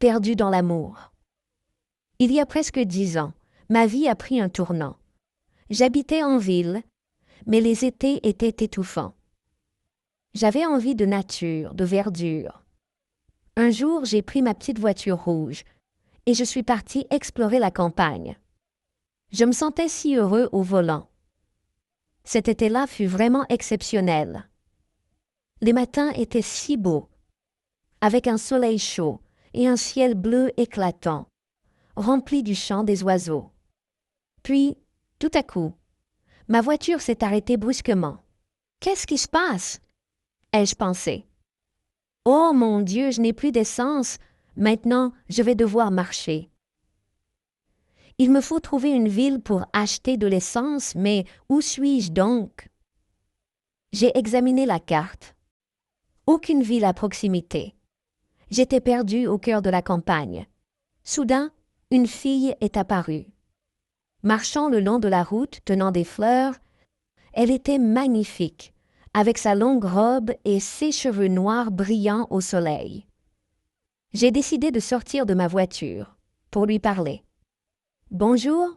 Perdu dans l'amour. Il y a presque 10 ans, ma vie a pris un tournant. J'habitais en ville, mais les étés étaient étouffants. J'avais envie de nature, de verdure. Un jour, j'ai pris ma petite voiture rouge et je suis parti explorer la campagne. Je me sentais si heureux au volant. Cet été-là fut vraiment exceptionnel. Les matins étaient si beaux, avec un soleil chaud et un ciel bleu éclatant, rempli du chant des oiseaux. Puis, tout à coup, ma voiture s'est arrêtée brusquement. « Qu'est-ce qui se passe ?» ai-je pensé. « Oh mon Dieu, je n'ai plus d'essence. Maintenant, je vais devoir marcher. » Il me faut trouver une ville pour acheter de l'essence, mais où suis-je donc? J'ai examiné la carte. Aucune ville à proximité. J'étais perdu au cœur de la campagne. Soudain, une fille est apparue. Marchant le long de la route, tenant des fleurs, elle était magnifique, avec sa longue robe et ses cheveux noirs brillant au soleil. J'ai décidé de sortir de ma voiture pour lui parler. « Bonjour »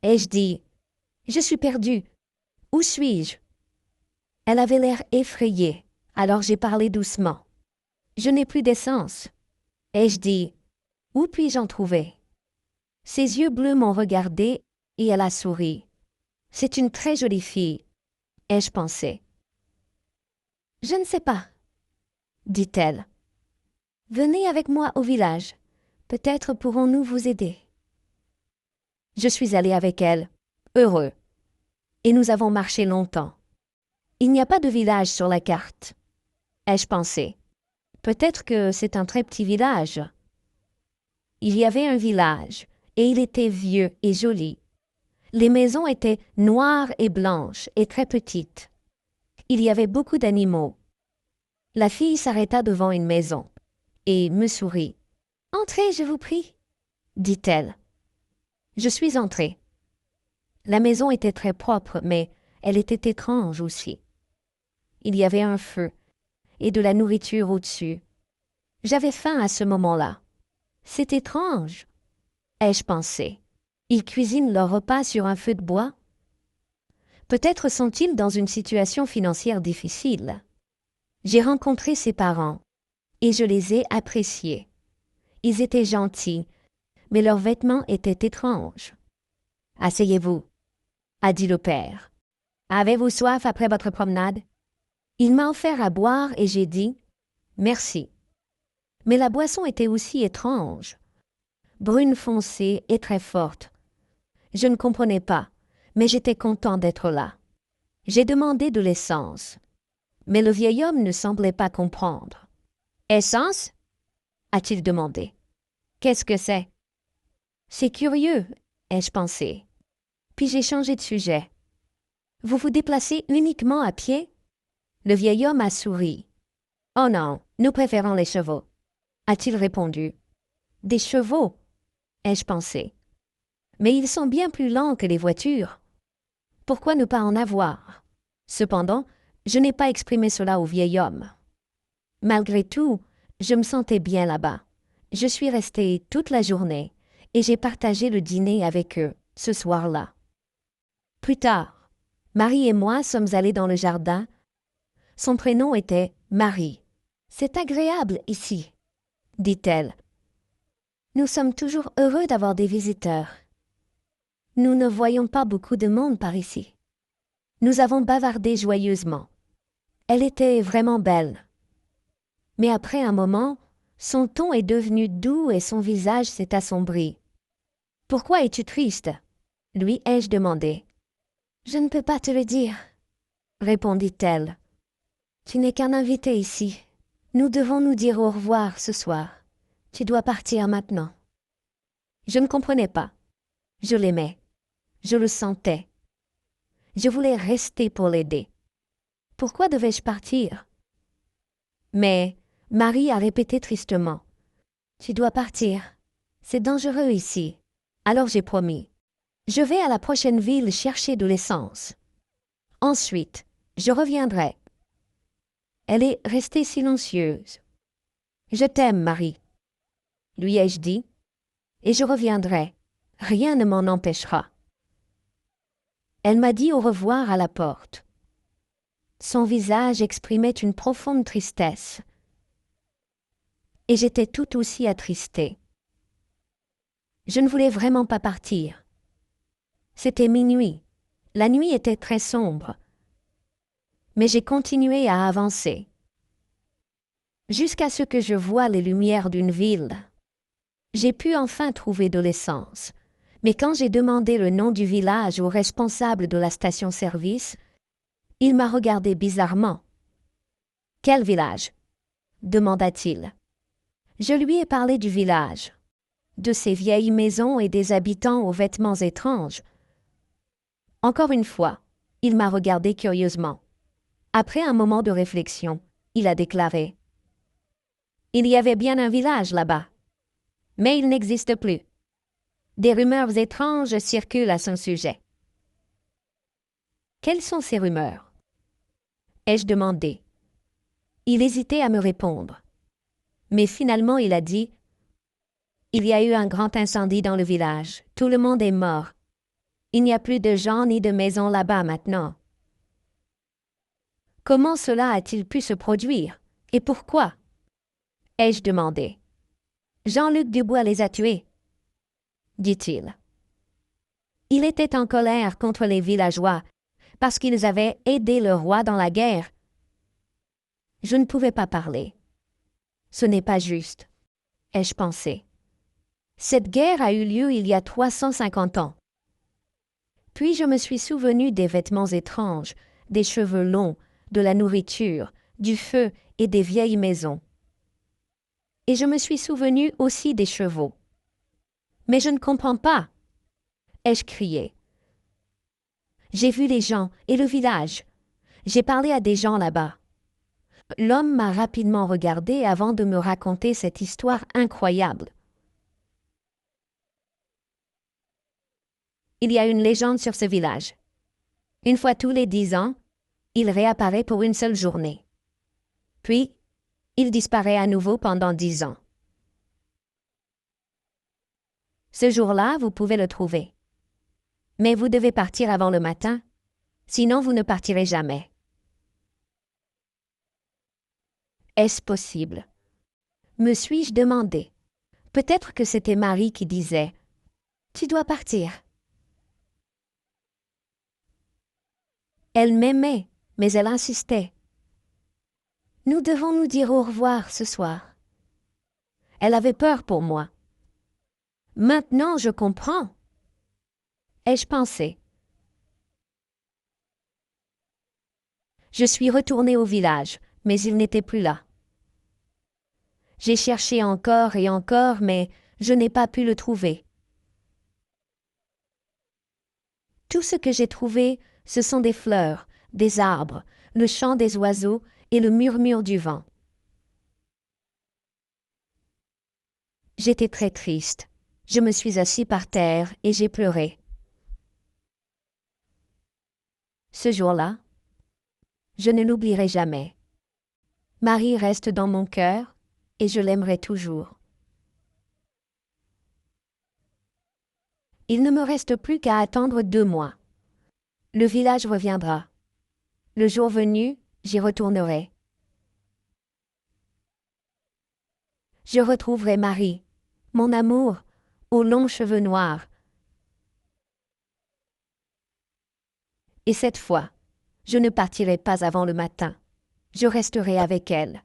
ai-je dit. « Je suis perdue. Où suis-je » Elle avait l'air effrayée, alors j'ai parlé doucement. « Je n'ai plus d'essence. » ai-je dit. « Où puis-je en trouver » Ses yeux bleus m'ont regardé et elle a souri. « C'est une très jolie fille, » ai-je pensé. « Je ne sais pas, » dit-elle. « Venez avec moi au village. Peut-être pourrons-nous vous aider. » Je suis allé avec elle, heureux. Et nous avons marché longtemps. Il n'y a pas de village sur la carte, ai-je pensé. Peut-être que c'est un très petit village. Il y avait un village, et il était vieux et joli. Les maisons étaient noires et blanches et très petites. Il y avait beaucoup d'animaux. La fille s'arrêta devant une maison et me sourit. « Entrez, je vous prie, » dit-elle. Je suis entrée. La maison était très propre, mais elle était étrange aussi. Il y avait un feu et de la nourriture au-dessus. J'avais faim à ce moment-là. C'est étrange, ai-je pensé. Ils cuisinent leur repas sur un feu de bois? Peut-être sont-ils dans une situation financière difficile. J'ai rencontré ses parents et je les ai appréciés. Ils étaient gentils, mais leurs vêtements étaient étranges. « Asseyez-vous » a dit le père. « Avez-vous soif après votre promenade » Il m'a offert à boire et j'ai dit « Merci ». Mais la boisson était aussi étrange, brune foncée et très forte. Je ne comprenais pas, mais j'étais content d'être là. J'ai demandé de l'essence, mais le vieil homme ne semblait pas comprendre. « Essence » a-t-il demandé. « Qu'est-ce que c'est » C'est curieux, ai-je pensé. Puis j'ai changé de sujet. « Vous vous déplacez uniquement à pied » Le vieil homme a souri. « Oh non, nous préférons les chevaux » a-t-il répondu. « Des chevaux » ai-je pensé. Mais ils sont bien plus lents que les voitures. Pourquoi ne pas en avoir? Cependant, je n'ai pas exprimé cela au vieil homme. Malgré tout, je me sentais bien là-bas. Je suis restée toute la journée et j'ai partagé le dîner avec eux ce soir-là. Plus tard, Marie et moi sommes allés dans le jardin. Son prénom était Marie. « C'est agréable ici, » dit-elle. « Nous sommes toujours heureux d'avoir des visiteurs. Nous ne voyons pas beaucoup de monde par ici. » Nous avons bavardé joyeusement. Elle était vraiment belle. Mais après un moment, son ton est devenu doux et son visage s'est assombri. « Pourquoi es-tu triste » lui ai-je demandé. « Je ne peux pas te le dire, » répondit-elle. « Tu n'es qu'un invité ici. Nous devons nous dire au revoir ce soir. Tu dois partir maintenant. » Je ne comprenais pas. Je l'aimais. Je le sentais. Je voulais rester pour l'aider. Pourquoi devais-je partir? Mais Marie a répété tristement. « Tu dois partir. C'est dangereux ici. » Alors j'ai promis. Je vais à la prochaine ville chercher de l'essence. Ensuite, je reviendrai. Elle est restée silencieuse. « Je t'aime, Marie. » lui ai-je dit, et je reviendrai. Rien ne m'en empêchera. Elle m'a dit au revoir à la porte. Son visage exprimait une profonde tristesse. Et j'étais tout aussi attristée. Je ne voulais vraiment pas partir. C'était minuit. La nuit était très sombre. Mais j'ai continué à avancer. Jusqu'à ce que je voie les lumières d'une ville. J'ai pu enfin trouver de l'essence. Mais quand j'ai demandé le nom du village au responsable de la station-service, il m'a regardé bizarrement. « Quel village ?» demanda-t-il. Je lui ai parlé du village, de ses vieilles maisons et des habitants aux vêtements étranges. Encore une fois, il m'a regardé curieusement. Après un moment de réflexion, il a déclaré « Il y avait bien un village là-bas, mais il n'existe plus. Des rumeurs étranges circulent à son sujet. » « Quelles sont ces rumeurs ?» ai-je demandé. Il hésitait à me répondre. Mais finalement il a dit « Il y a eu un grand incendie dans le village. Tout le monde est mort. Il n'y a plus de gens ni de maisons là-bas maintenant. » « Comment cela a-t-il pu se produire? Et pourquoi ?» ai-je demandé. « Jean-Luc Dubois les a tués, » dit-il. Il était en colère contre les villageois parce qu'ils avaient aidé le roi dans la guerre. Je ne pouvais pas parler. Ce n'est pas juste, ai-je pensé. Cette guerre a eu lieu il y a 350 ans. Puis je me suis souvenu des vêtements étranges, des cheveux longs, de la nourriture, du feu et des vieilles maisons. Et je me suis souvenu aussi des chevaux. « Mais je ne comprends pas !» ai-je crié. J'ai vu les gens et le village. J'ai parlé à des gens là-bas. L'homme m'a rapidement regardé avant de me raconter cette histoire incroyable. Il y a une légende sur ce village. Une fois tous les 10 ans, il réapparaît pour une seule journée. Puis, il disparaît à nouveau pendant 10 ans. Ce jour-là, vous pouvez le trouver. Mais vous devez partir avant le matin, sinon vous ne partirez jamais. Est-ce possible? Me suis-je demandé. Peut-être que c'était Marie qui disait « Tu dois partir ». Elle m'aimait, mais elle insistait. « Nous devons nous dire au revoir ce soir. » Elle avait peur pour moi. Maintenant, je comprends, ai-je pensé. Je suis retournée au village, mais il n'était plus là. J'ai cherché encore et encore, mais je n'ai pas pu le trouver. Tout ce que j'ai trouvé, ce sont des fleurs, des arbres, le chant des oiseaux et le murmure du vent. J'étais très triste. Je me suis assis par terre et j'ai pleuré. Ce jour-là, je ne l'oublierai jamais. Marie reste dans mon cœur et je l'aimerai toujours. Il ne me reste plus qu'à attendre 2 mois. Le village reviendra. Le jour venu, j'y retournerai. Je retrouverai Marie, mon amour, aux longs cheveux noirs. Et cette fois, je ne partirai pas avant le matin. Je resterai avec elle.